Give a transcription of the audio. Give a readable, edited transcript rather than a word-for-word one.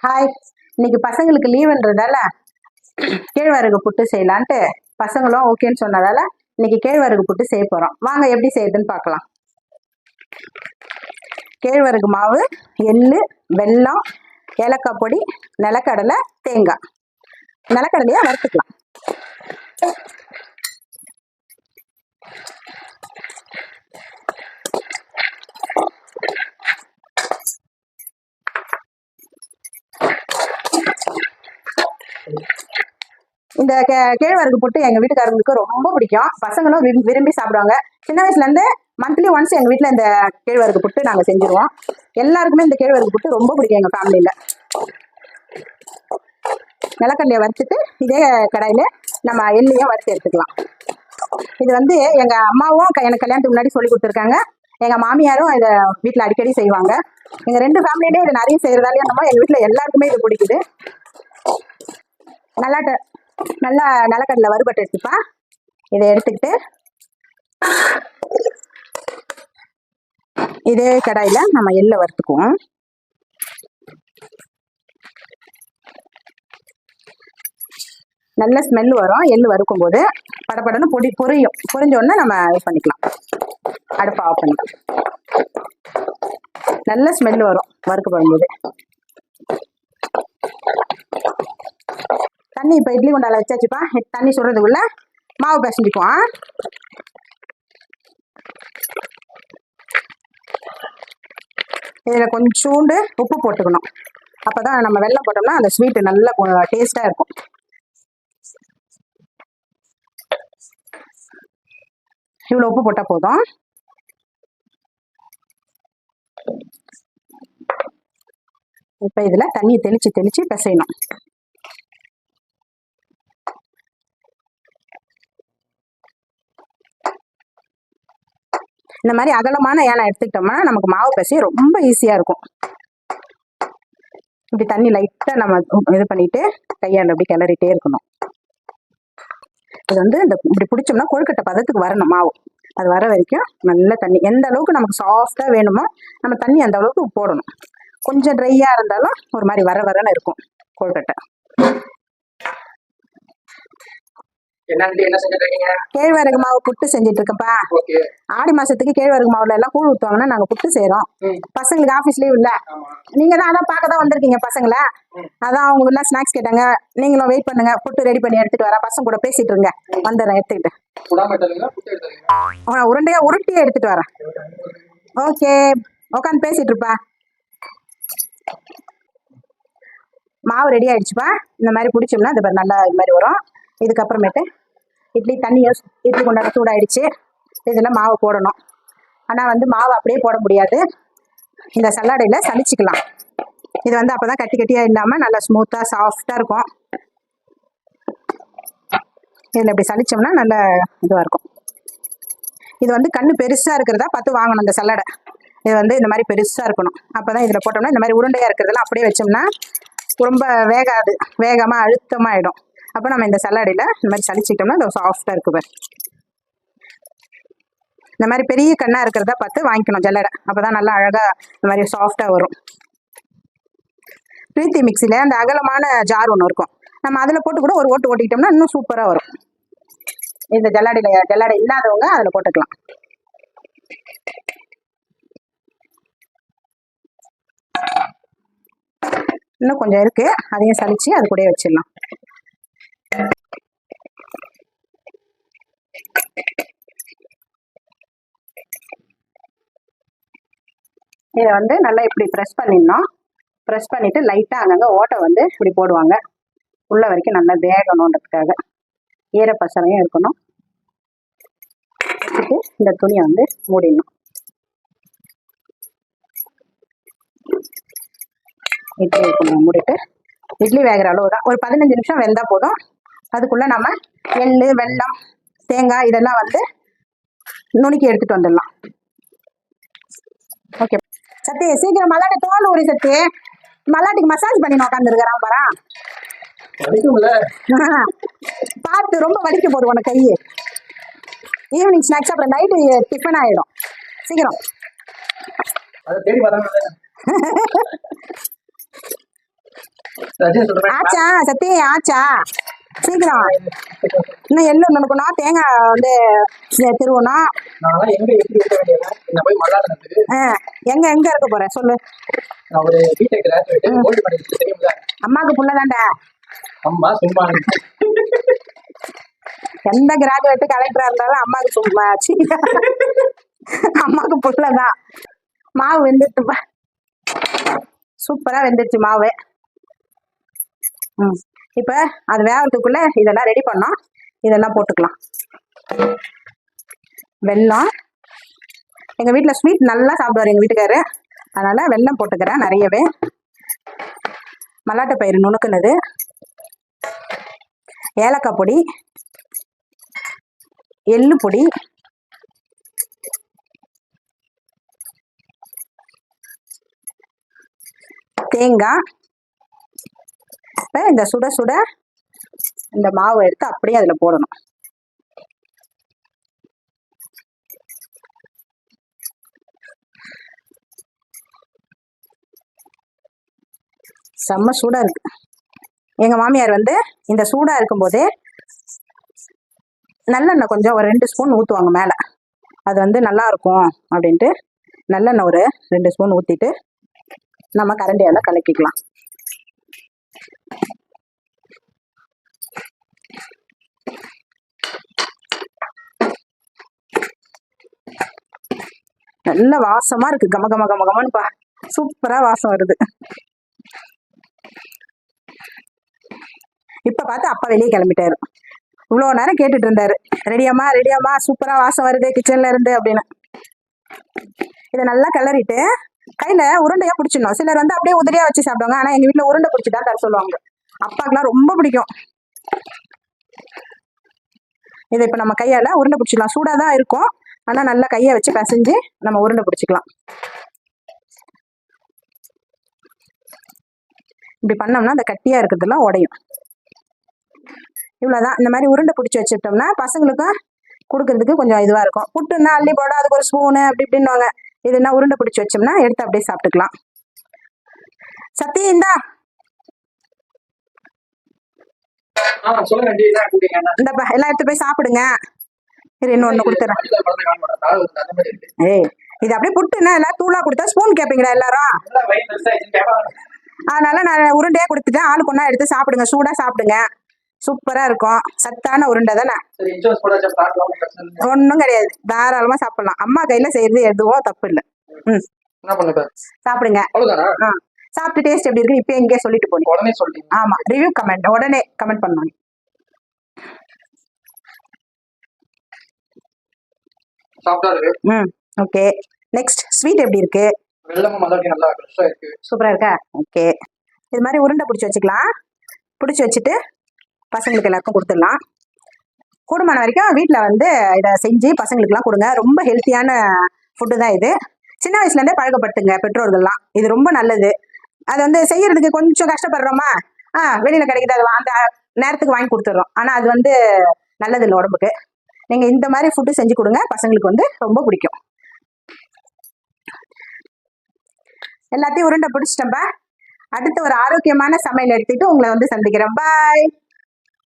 Hi. இன்னைக்கு பசங்களுக்கு லீவுன்றதால கேழ்வரகு புட்டு செய்யலான்ட்டு பசங்களும் ஓகேன்னு சொன்னதால இன்னைக்கு கேழ்வரகு புட்டு செய்ய போறோம். வாங்க எப்படி செய்யுதுன்னு பார்க்கலாம். கேழ்வரகு மாவு, எள்ளு, வெல்லம், ஏலக்காய் பொடி, நிலக்கடலை, தேங்காய். நிலக்கடலையா வறுத்துக்கலாம். இந்த கேழ்வரகு புட்டு எங்க வீட்டுக்காரங்களுக்கு ரொம்ப பிடிக்கும். பசங்களும் விரும்பி சாப்பிடுவாங்க. சின்ன வயசுல இருந்து மந்த்லி ஒன்ஸ் எங்க வீட்டுல இந்த கேழ்வரகு புட்டு நாங்க செஞ்சிருவோம். எல்லாருக்குமே இந்த கேழ்வரகு புட்டு ரொம்ப பிடிக்கும் எங்க ஃபேமிலியில. நிலக்கடலையை வறுத்துட்டு இதே கடாயில நம்ம எண்ணெயும் வறுத்து எடுத்துக்கலாம். இது வந்து எங்க அம்மாவும் எனக்கு கல்யாணத்துக்கு முன்னாடி சொல்லி கொடுத்துருக்காங்க. எங்க மாமியாரும் இதை வீட்டுல அடிக்கடி செய்வாங்க. எங்க ரெண்டு ஃபேமிலியிலே இதை நிறைய செய்யறதாலே என்னமோ எங்க வீட்டுல எல்லாருக்குமே இது பிடிக்குது. நல்லா நிலக்கடலை வறுபட்டு எடுத்துப்பா. இதை எடுத்துக்கிட்டு இதே கடாயில நம்ம எள்ளை வறுத்துக்குவோம். நல்ல ஸ்மெல் வரும். எள்ளு வறுக்கும் போது படப்படன்னு பொரிஞ்ச உடனே நம்ம இது பண்ணிக்கலாம். அடுப்பை ஆஃப் பண்ணிக்கலாம். நல்ல ஸ்மெல் வரும் வறுக்கப்படும் போது. தண்ணி இப்போ இட்லி குண்டால வச்சாச்சுப்பா. தண்ணி சுடுறதுக்குள்ள மாவு பிசைஞ்சுக்குவோம். இதில் கொஞ்சோண்டு உப்பு போட்டுக்கணும். அப்போதான் நம்ம வெல்லம் போட்டோம்னா அந்த ஸ்வீட்டு நல்லா டேஸ்டாக இருக்கும். இவ்வளோ உப்பு போட்டால் போதும். இப்போ இதில் தண்ணியை தெளித்து பிசையணும். இந்த மாதிரி அகலமான ஏனை எடுத்துக்கிட்டோம்னா நமக்கு மாவு பிசைய ரொம்ப ஈஸியாக இருக்கும். இப்படி தண்ணி லைட்டாக நம்ம இது பண்ணிட்டு கையால் அப்படி கிளறிட்டே இருக்கணும். இது வந்து இப்படி பிடிச்சோம்னா கொழுக்கட்டை பதத்துக்கு வரணும் மாவு. அது வர வரைக்கும் நல்ல தண்ணி, எந்த அளவுக்கு நமக்கு சாஃப்டாக வேணுமோ நம்ம தண்ணி அந்த அளவுக்கு போடணும். கொஞ்சம் ட்ரையாக இருந்தாலும் ஒரு மாதிரி வரன்னு இருக்கும் கொழுக்கட்டை. கேழ்வரகு மாவு புட்டு செஞ்சுட்டு இருக்கப்பா. ஆடி மாசத்துக்கு கேழ்வரகு மாவுல எல்லாம் கூழ் ஊத்துவாங்கன்னா நாங்க புட்டு செய்யறோம். பசங்களுக்கு ஆபீஸ் லீவ் இல்ல, நீங்க தான் அதான் பார்க்கதான் வந்திருக்கீங்க பசங்களை. அதான் அவங்க எல்லாம் ஸ்நாக்ஸ் கேட்டாங்க. நீங்களும் வெயிட் பண்ணுங்க, புட்டு ரெடி பண்ணி எடுத்துட்டு வர. பசங்க கூட பேசிட்டு இருங்க, வந்துடுறேன் எடுத்துக்கிட்டு. உருண்டையா உருட்டியே எடுத்துட்டு வரேன். ஓகே, உட்காந்து பேசிட்டு இருப்பா. மாவு ரெடி ஆயிடுச்சுப்பா. இந்த மாதிரி பிடிச்சோம்னா அது நல்லா இது மாதிரி வரும். இதுக்கப்புறமேட்டு இட்லி கொண்டாட சூடாயிடுச்சு. இதில் மாவு போடணும். ஆனால் வந்து மாவு அப்படியே போட முடியாது. இந்த சல்லாடையில் சலிச்சுக்கலாம். இது வந்து அப்போ தான் கட்டியாக இல்லாமல் நல்லா ஸ்மூத்தாக சாஃப்டாக இருக்கும். இதில் இப்படி சலிச்சோம்னா நல்ல இதுவாக இருக்கும். இது வந்து கண்ணு பெருசாக இருக்கிறதா பார்த்து வாங்கணும். இந்த சல்லடை இது வந்து இந்த மாதிரி பெருசாக இருக்கணும். அப்போ தான் இதில் போட்டோம்னா இந்த மாதிரி உருண்டையாக இருக்கிறதெல்லாம் அப்படியே வச்சோம்னா ரொம்ப வேகாது, வேகமாக அழுத்தமாகிடும். அப்போ நம்ம இந்த சல்லாடையில் இந்த மாதிரி சலிச்சிட்டோம்னா அது சாஃப்டாக இருக்கு பாரு. இந்த மாதிரி பெரிய கண்ணாக இருக்கிறதா பார்த்து வாங்கிக்கணும் ஜல்லடை. அப்போ தான் நல்லா அழகாக இந்த மாதிரி சாஃப்டாக வரும். பிரீத்தி மிக்சியில் அந்த அகலமான ஜார் ஒன்று இருக்கும். நம்ம அதில் போட்டு கூட ஒரு ஓட்டு ஓட்டிக்கிட்டோம்னா இன்னும் சூப்பராக வரும். இந்த ஜல்லடை இல்லாதவங்க அதில் போட்டுக்கலாம். இன்னும் கொஞ்சம் இருக்கு, அதையும் சலிச்சு அது கூட வச்சிடலாம். இதை வந்து நல்லா இப்படி ப்ரெஸ் பண்ணிடணும். ப்ரெஸ் பண்ணிட்டு லைட்டாக அங்கங்கே ஓட்டை வந்து இப்படி போடுவாங்க. உள்ள வரைக்கும் நல்லா வேகணுன்றதுக்காக ஈரப்பசனையும் இருக்கணும். வச்சுட்டு இந்த துணியை வந்து மூடிடணும். இட்லி இருக்கணும். மூடிட்டு இட்லி வேகிற அளவு தான், ஒரு 15 நிமிஷம் வெந்தால் போதும். அதுக்குள்ளே நம்ம எள்ளு, வெல்லம், தேங்காய் இதெல்லாம் வந்து நுணுக்கி எடுத்துட்டு வந்துடலாம். ஓகே சத்தி, சீக்கிரம் மல்லாட்டி தோல் ஊறி சத்தி. மல்லாட்டிக்கு மசாஜ் பண்ணி உட்காந்துருக்கிறான் பாரா. பார்த்து ரொம்ப வலிக்க போடு உனக்கு கையை. ஈவினிங் ஸ்நாக்ஸ் அப்புறம் நைட்டு டிஃபன் ஆகிடும். சீக்கிரம் ஆச்சா சத்தி ஆச்சா சீக்கிரம் இன்னும் எள்ளு நுணுக்கணும், தேங்காய் வந்து திருவணும். எங்க எங்க இருக்க போற சொல்லு. அம்மாவுக்கு புள்ளதான்டா. எந்த கிராஜுவேட் கலெக்டரா இருந்தாலும் அம்மாவுக்கு சும்மா அம்மாவுக்கு புள்ளதான். மாவு வெந்துட்டுப்பா, சூப்பரா வெந்துருச்சு மாவு. இப்ப அது வேகிறதுக்குள்ள இதெல்லாம் ரெடி பண்ணோம். இதெல்லாம் போட்டுக்கலாம். வெல்லம், எங்க வீட்டுல ஸ்வீட் நல்லா சாப்பிடுவாரு எங்க வீட்டுக்காரு, அதனால வெல்லம் போட்டுக்கிறேன் நிறையவே. மல்லாட்டை பயிறு நுணுக்குனது, ஏலக்காய் பொடி, எள்ளு பொடி, தேங்காய். இந்த சுட சுட இந்த மாவு எடுத்து அப்படியே அதுல போடணும். செம்ம சூடா இருக்கு. எங்க மாமியார் வந்து இந்த சூடா இருக்கும் போதே நல்லெண்ணெய் கொஞ்சம் ஒரு 2 ஸ்பூன் ஊற்றுவாங்க மேலே. அது வந்து நல்லா இருக்கும் அப்படின்ட்டு நல்லெண்ணெய் ஒரு 2 ஸ்பூன் ஊற்றிட்டு நம்ம கரண்டியால கலக்கிக்கலாம். நல்ல வாசமா இருக்கு, கம கம கம கமன்னுப்பா, சூப்பரா வாசம் வருது. இப்ப பார்த்து அப்பா வெளியே கிளம்பிட்டாரு. இவ்வளோ நேரம் கேட்டுட்டு இருந்தாரு, ரெடியாமா ரெடியாமா, சூப்பரா வாசம் வருது கிச்சன்ல இருந்து அப்படின்னு. இதை நல்லா கிளறிட்டு கையில உருண்டையா பிடிச்சிடணும். சிலர் வந்து அப்படியே உதிரியா வச்சு சாப்பிடுவாங்க, ஆனா எங்க வீட்டுல உருண்டை பிடிச்சிதான் தர சொல்லுவாங்க. அப்பாக்கெல்லாம் ரொம்ப பிடிக்கும். இதை இப்ப நம்ம கையால உருண்டை பிடிச்சிடலாம். சூடாதான் இருக்கும், ஆனா நல்லா கையை வச்சு பிசைஞ்சு நம்ம உருண்டை பிடிச்சிக்கலாம். இப்படி பண்ணோம்னா அந்த கட்டியா இருக்கிறதுலாம் உடையும். இவ்வளவுதான். இந்த மாதிரி உருண்டை பிடிச்சி வச்சுட்டோம்னா பசங்களுக்கும் கொடுக்கறதுக்கு கொஞ்சம் இதுவா இருக்கும். புட்டுன்னா அள்ளி போட அதுக்கு ஒரு ஸ்பூனு அப்படி இப்படின்னுவாங்க. இதுனா உருண்டை பிடிச்சி வச்சோம்னா எடுத்து அப்படியே சாப்பிட்டுக்கலாம். சத்தி இந்தா இந்தப்பா எல்லாம் எடுத்து போய் சாப்பிடுங்க. இன்னொன்னு கொடுத்துறேன். ஏய், இது அப்படியே புட்டுன்னா எல்லாம் தூளா கொடுத்தா ஸ்பூன் கேட்பீங்களா எல்லாரும்? அதனால நான் உருண்டையா கொடுத்துட்டேன். ஆளு பொண்ணா எடுத்து சாப்பிடுங்க, சூடா சாப்பிடுங்க, சூப்பரா இருக்கும். சத்தான உருண்டை தானே, ஒன்னும் கிடையாது, தாராளமா சாப்பிடலாம். அம்மா கையில செய்யறது எதுவும் தப்பு இல்லை. சாப்பிடுங்க. சாப்பிட்டு டேஸ்ட் எப்படி இருக்கு இப்ப எங்கே சொல்லிட்டு போனீங்க? ஆமா, ரிவ்யூ கமெண்ட் உடனே கமெண்ட் பண்ணுவாங்க. ஓகே, நெக்ஸ்ட் ஸ்வீட் எப்படி இருக்கு? சூப்பரா இருக்கா? ஓகே, இது மாதிரி உருண்டை பிடிச்சி வச்சுக்கலாம். பிடிச்சி வச்சுட்டு பசங்களுக்கு எல்லாருக்கும் கொடுத்துடலாம். கூடுமான வரைக்கும் வீட்டில் வந்து இதை செஞ்சு பசங்களுக்குலாம் கொடுங்க. ரொம்ப ஹெல்த்தியான ஃபுட்டு தான் இது. சின்ன வயசுலேருந்தே பழக்கப்படுத்துங்க பெற்றோர்கள்லாம், இது ரொம்ப நல்லது. அது வந்து செய்யறதுக்கு கொஞ்சம் கஷ்டப்படுறோமா, வெளியில கிடைக்குது, அது அந்த நேரத்துக்கு வாங்கி கொடுத்துட்றோம். ஆனால் அது வந்து நல்லது இல்லை உடம்புக்கு. நீங்கள் இந்த மாதிரி ஃபுட்டு செஞ்சு கொடுங்க, பசங்களுக்கு வந்து ரொம்ப பிடிக்கும். எல்லாத்தையும் உருண்டை பிடிச்சிட்டோம்பா. அடுத்து ஒரு ஆரோக்கியமான சமையல் எடுத்துட்டு உங்களை வந்து சந்திக்கிறேன். பாய்.